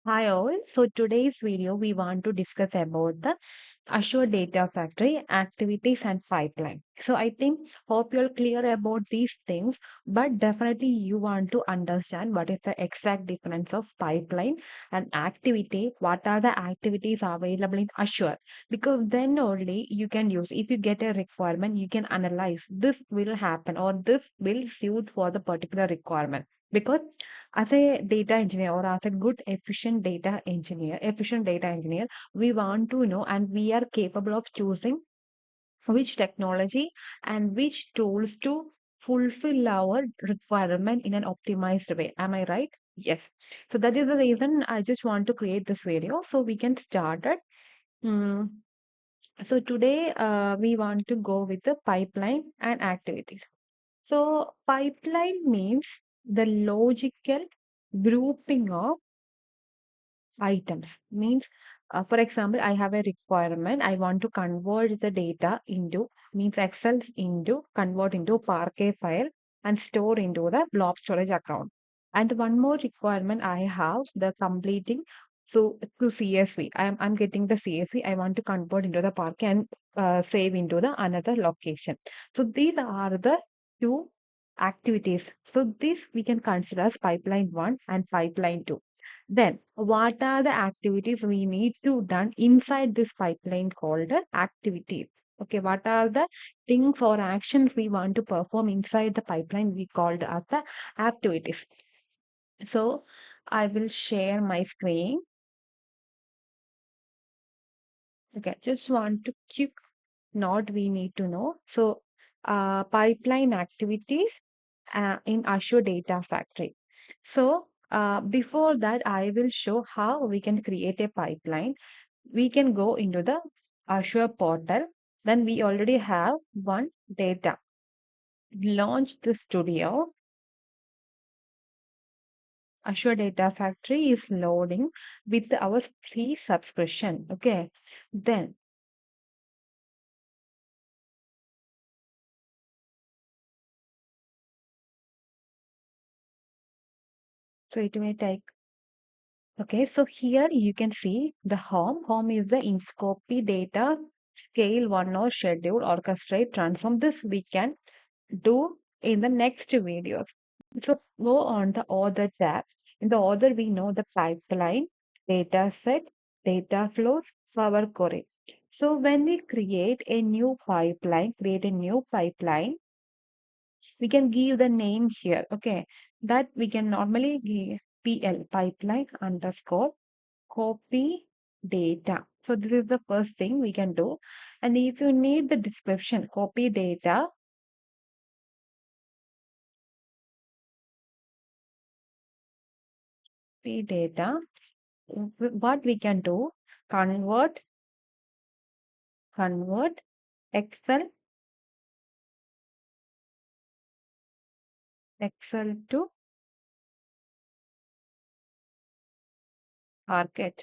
Hi all. So today's video we want to discuss about the Azure Data Factory activities and pipeline. So I think hope you're clear about these things, but definitely you want to understand what is the exact difference of pipeline and activity. What are the activities available in Azure? Because then only you can use. If you get a requirement, you can analyze this will happen or this will suit for the particular requirement. Because as a data engineer or as a good efficient data engineer, we want to know and we are capable of choosing which technology and which tools to fulfill our requirement in an optimized way. Am I right? Yes. So that is the reason I just want to create this video so we can start it. Mm, So today we want to go with the pipeline and activities. So pipeline means the logical grouping of items. Means, for example, I have a requirement. I want to convert the data into, means Excel into, convert into Parquet file and store into the blob storage account. And one more requirement I have, the completing to CSV. I'm getting the CSV. I want to convert into the Parquet and save into the another location. So these are the two activities. So this we can consider as pipeline one and pipeline two. Then, what are the activities we need to done inside this pipeline called the activities? Okay, what are the things or actions we want to perform inside the pipeline we called as the activities. So, I will share my screen. Okay, just want to quick note we need to know. So, pipeline activities in Azure Data Factory. So, before that, I will show how we can create a pipeline. We can go into the Azure portal. Then we already have one data. Launch the studio. Azure Data Factory is loading with our free subscription. Okay. Then, so it may take. Okay, so here you can see the home. Home is the Inscopy data scale one or schedule, orchestrate, transform. This we can do in the next videos. So go on the other tab. In the other, we know the pipeline, data set, data flows, Power Query. So when we create a new pipeline, we can give the name here. Okay, that we can normally give PL pipeline underscore copy data. So this is the first thing we can do. And if you need the description, copy data, what we can do, convert, convert Excel, Excel to Arcade.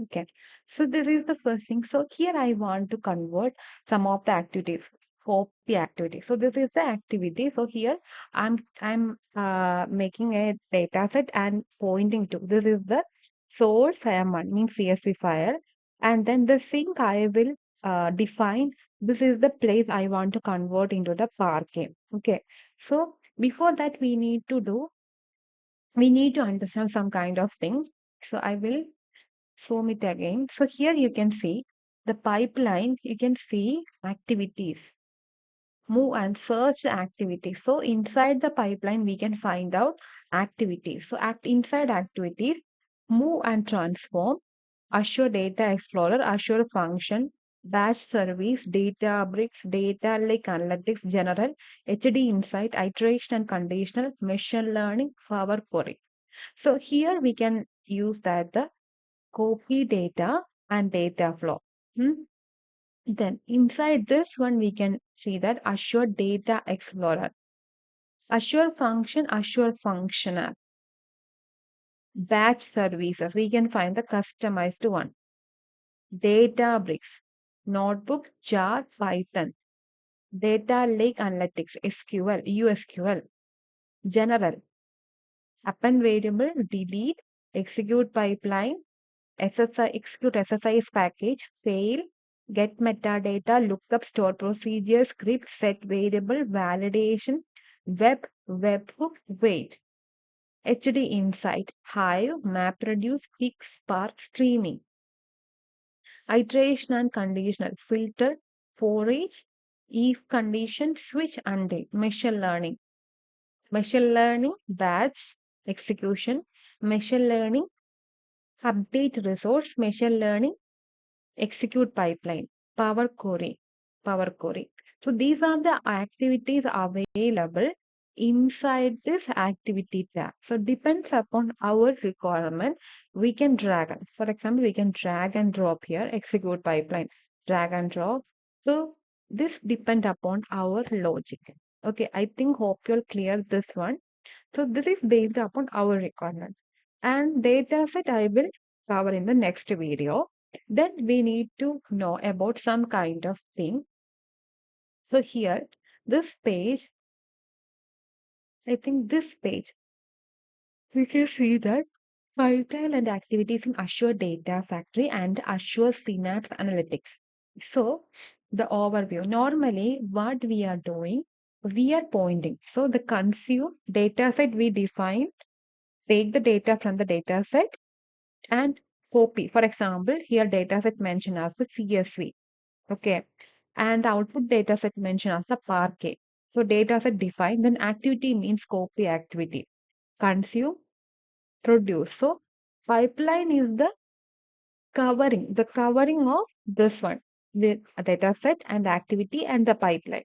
Okay, so this is the first thing. So here I want to convert some of the activities, copy activity. So this is the activity. So here I'm making a data set and pointing to this is the source I am on, means CSV file, and then the sink I will define. This is the place I want to convert into the Parquet. Okay, so before that we need to understand some kind of thing. So I will zoom it again. So here you can see the pipeline, you can see activities, move and search activities. So inside the pipeline, we can find out activities. So inside activities, move and transform, Azure Data Explorer, Azure Function, Batch Service, Databricks, Data Lake Analytics, General, HD Insight, Iteration and Conditional, Machine Learning, Power Query. So here we can use that the copy data and data flow. Hmm. Then inside this one, we can see that Azure Data Explorer, Azure Function, Azure Functional, Batch Services. We can find the customized one. Databricks, Notebook, Jar, Python, Data Lake Analytics, SQL, USQL, General, Append Variable, Delete, execute pipeline, SSI, execute SSIS package, fail, get metadata, lookup, store procedure, script, set variable, validation, webhook, wait, HD insight, Hive, MapReduce, fix, spark, streaming, iteration and conditional, filter, for each, if condition, switch, undo, machine learning, batch, execution, machine learning, update resource, machine learning, execute pipeline, power query, power query. So these are the activities available inside this activity tab. So depends upon our requirement, we can drag. For example, we can drag and drop here, execute pipeline, drag and drop. So this depend upon our logic. Okay, I think hope you'll clear this one. So this is based upon our requirement. And data set I will cover in the next video. Then we need to know about some kind of thing. So here, this page, I think this page, we can see that pipeline and activities in Azure Data Factory and Azure Synapse Analytics. So the overview, normally what we are doing, we are pointing. So the consume data set we define, take the data from the data set and copy. For example, here data set mentioned as the CSV. Okay. And the output data set mentioned as the Parquet. So data set defined, then activity means copy activity. Consume, produce. So pipeline is the covering of this one, the data set and activity and the pipeline.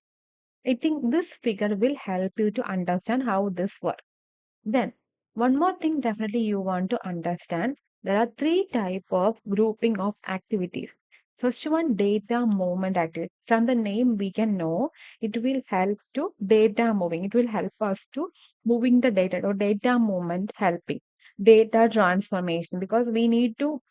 I think this figure will help you to understand how this works. Then, one more thing definitely you want to understand. There are three type of grouping of activities. First one, data movement activity. From the name we can know it will help to data moving. It will help us to moving the data or data movement helping. Data transformation because we need to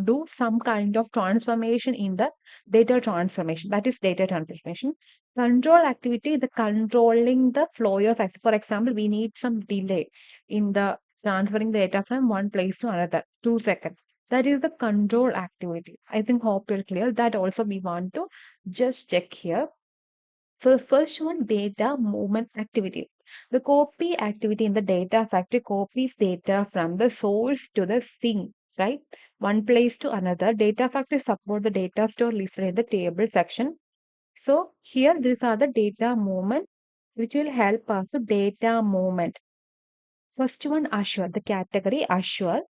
do some kind of transformation in the data transformation. That is data transformation. Control activity, the controlling the flow of activity. For example, we need some delay in the transferring the data from one place to another, 2 seconds. That is the control activity. I think hope you're clear. That also we want to just check here. So first one, data movement activity. The copy activity in the data factory copies data from the source to the sink, right? One place to another. Data factory support the data store listed in the table section. So here these are the data movement which will help us to data movement. First one Azure, the category Azure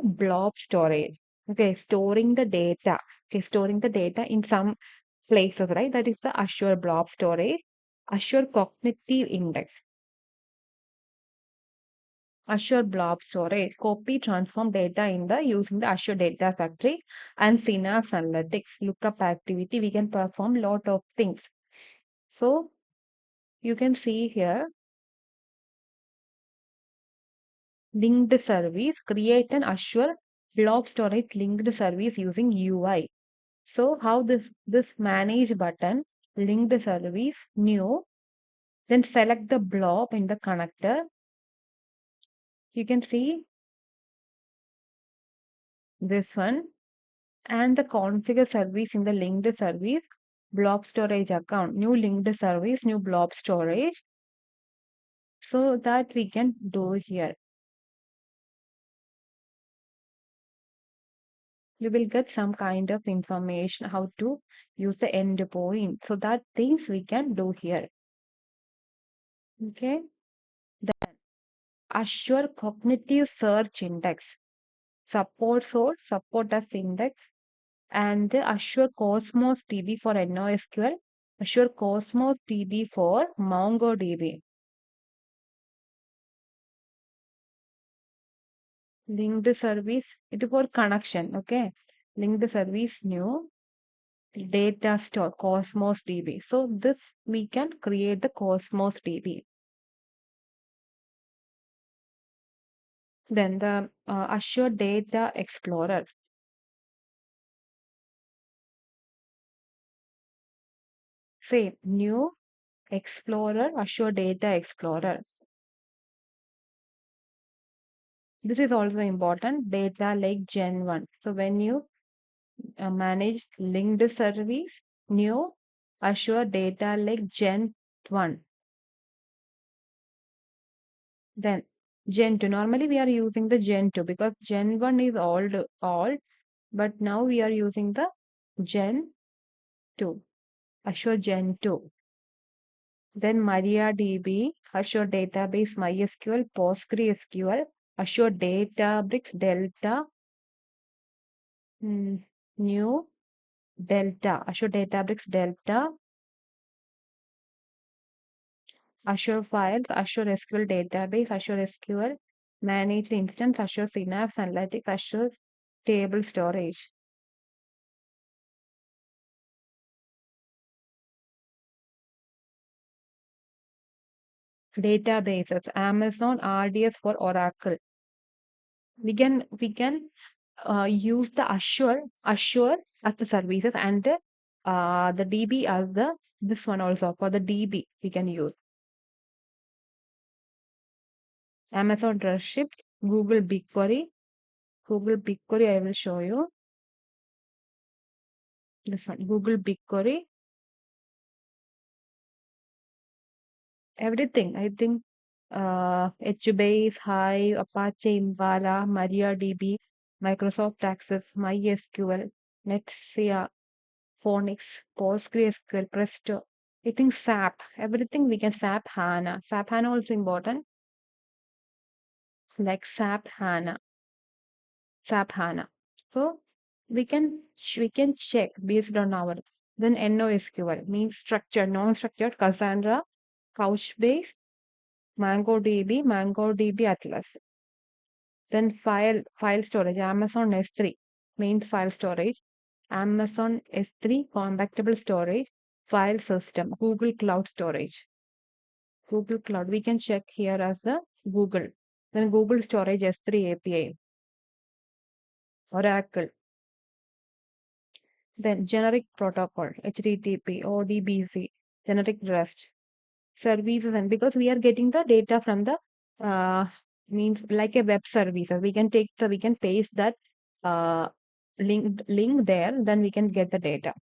blob storage. Okay, storing the data. Okay, storing the data in some places, right? That is the Azure blob storage. Azure cognitive index. Azure blob storage. Copy transform data in the using the Azure Data Factory and Synapse Analytics. Lookup activity. We can perform lot of things. So you can see here linked service, create an Azure blob storage linked service using UI. So how this manage button, linked service, new, then select the blob in the connector. You can see this one and the configure service in the linked service, blob storage account, new linked service, new blob storage. So that we can do here. You will get some kind of information how to use the endpoint. So that things we can do here. Okay. Then Azure Cognitive Search Index. Support source, support as index. And the Azure Cosmos DB for NoSQL. Azure Cosmos DB for MongoDB. Linked service, it is for connection. Okay. Linked service new. Data store Cosmos DB. So this we can create the Cosmos DB. Then the Azure Data Explorer. Say new Explorer, Azure Data Explorer. This is also important. Data Lake Gen 1. So when you manage linked service, new Azure Data Lake Gen 1. Then Gen 2. Normally we are using the Gen 2 because Gen 1 is old, but now we are using the Gen 2, Azure Gen 2. Then MariaDB, Azure Database, MySQL, PostgreSQL, Azure Databricks, Delta, mm, new Delta, Azure Databricks, Delta, Azure Files, Azure SQL Database, Azure SQL, Managed Instance, Azure Synapse Analytics, Azure Table Storage. Databases, Amazon RDS for Oracle. We can use the Azure as the services and the DB as the this one also for the DB we can use Amazon Redshift, Google BigQuery, Google BigQuery. I will show you this one. Google BigQuery, everything. I think HBase, Hive, Apache Impala, MariaDB, Microsoft Access, MySQL, Netsia, Phonix, PostgreSQL, Presto. I think SAP, everything we can SAP HANA. SAP HANA also important, like SAP HANA. So we can check based on our then NoSQL means structured, non-structured, Cassandra, Couchbase, MongoDB Atlas. Then file storage, Amazon S3 means file storage, Amazon S3 compactable storage, file system, Google Cloud Storage. Google Cloud. We can check here as the Google. Then Google Storage S3 API, Oracle. Then generic protocol, HTTP, ODBC, generic REST services. And because we are getting the data from the means like a web services, we can paste that uh, link there, then we can get the data.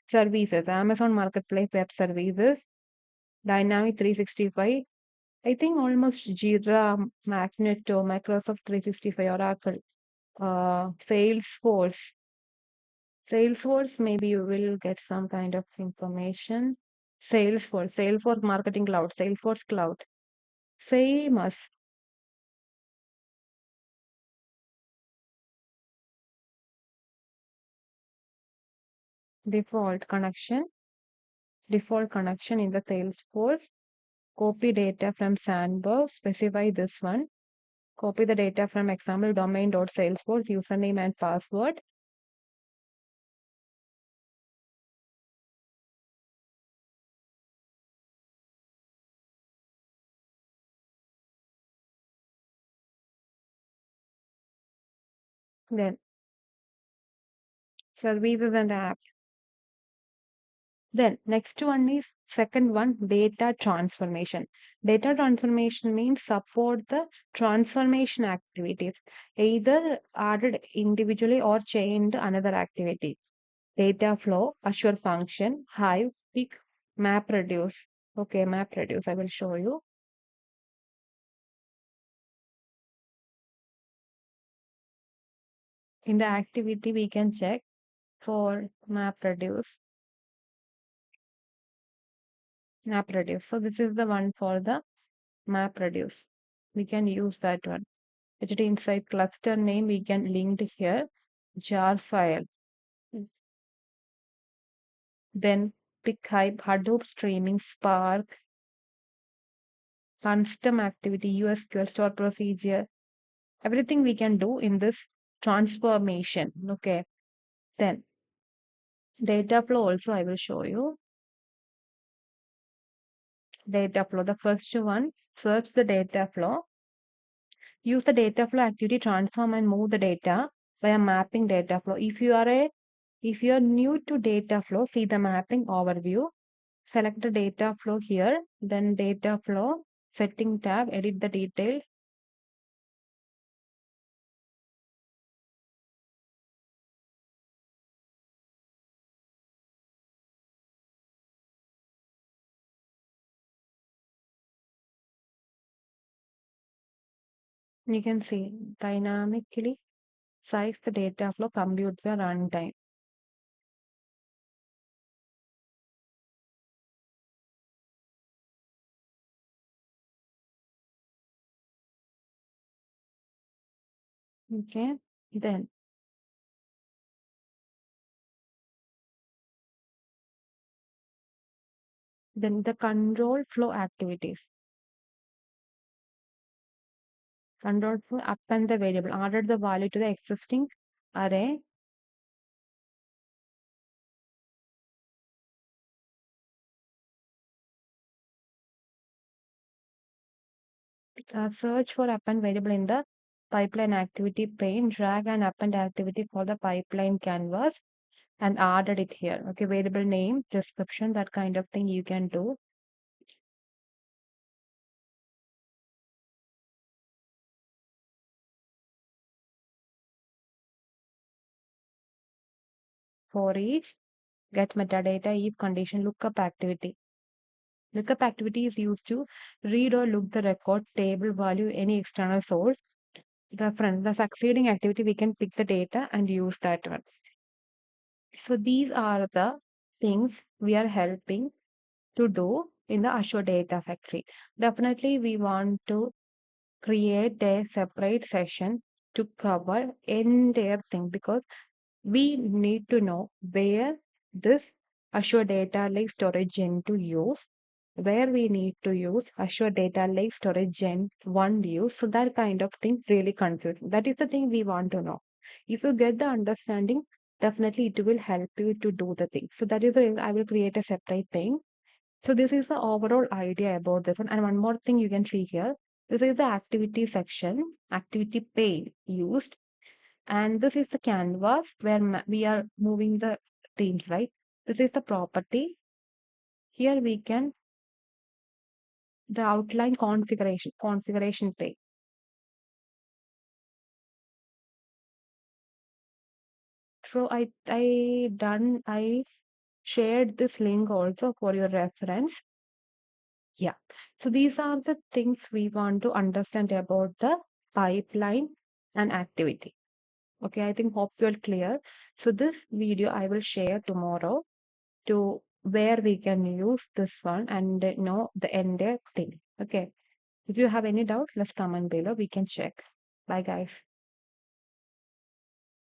Services, Amazon Marketplace Web Services, Dynamic 365. I think almost Jira, Magneto, Microsoft 365, Oracle, Salesforce. Salesforce, maybe you will get some kind of information. Salesforce Marketing Cloud, Salesforce Cloud. Same as default connection, default connection in the Salesforce. Copy data from Sandbox, specify this one. Copy the data from example domain.salesforce, username and password. Then services and apps. Then next one is second one, data transformation. Data transformation means support the transformation activities, either added individually or chained another activity. Data flow, Azure function, Hive, pick, map reduce. Okay, map reduce. I will show you. In the activity, we can check for map reduce. Map reduce. So this is the one for the map reduce. We can use that one. HT inside cluster name we can link here. Jar file. Then pick Hive, Hadoop streaming, Spark, custom activity, USQL store procedure. Everything we can do in this transformation. Okay. Then data flow also I will show you. Data flow. The first one, search the data flow. Use the data flow activity, transform and move the data via mapping data flow. If you are new to data flow, see the mapping overview. Select the data flow here, then data flow setting tab, edit the details. You can see dynamically size the data flow, compute the runtime. Okay. Then the control flow activities. Control flow append the variable, added the value to the existing array, search for append variable in the pipeline activity pane, drag and append activity for the pipeline canvas and added it here. Okay, variable name, description, that kind of thing you can do. For each, get metadata, if condition, lookup activity. Lookup activity is used to read or look the record, table, value, any external source. Reference, the succeeding activity, we can pick the data and use that one. So these are the things we are helping to do in the Azure Data Factory. Definitely, we want to create a separate session to cover entire thing because we need to know where this Azure Data Lake Storage Gen to use, where we need to use Azure Data Lake Storage Gen 1 use. So that kind of thing really confusing. That is the thing we want to know. If you get the understanding, definitely it will help you to do the thing. So that is the reason I will create a separate thing. So this is the overall idea about this one. And one more thing you can see here. This is the activity section, activity pane used. And this is the canvas where we are moving the teams, right? This is the property. Here we can the outline configuration pane. So I shared this link also for your reference. Yeah. So these are the things we want to understand about the pipeline and activity. Okay, I think hope you're clear. So this video I will share tomorrow to where we can use this one and know the entire thing. Okay. If you have any doubt, let's comment below. We can check. Bye guys.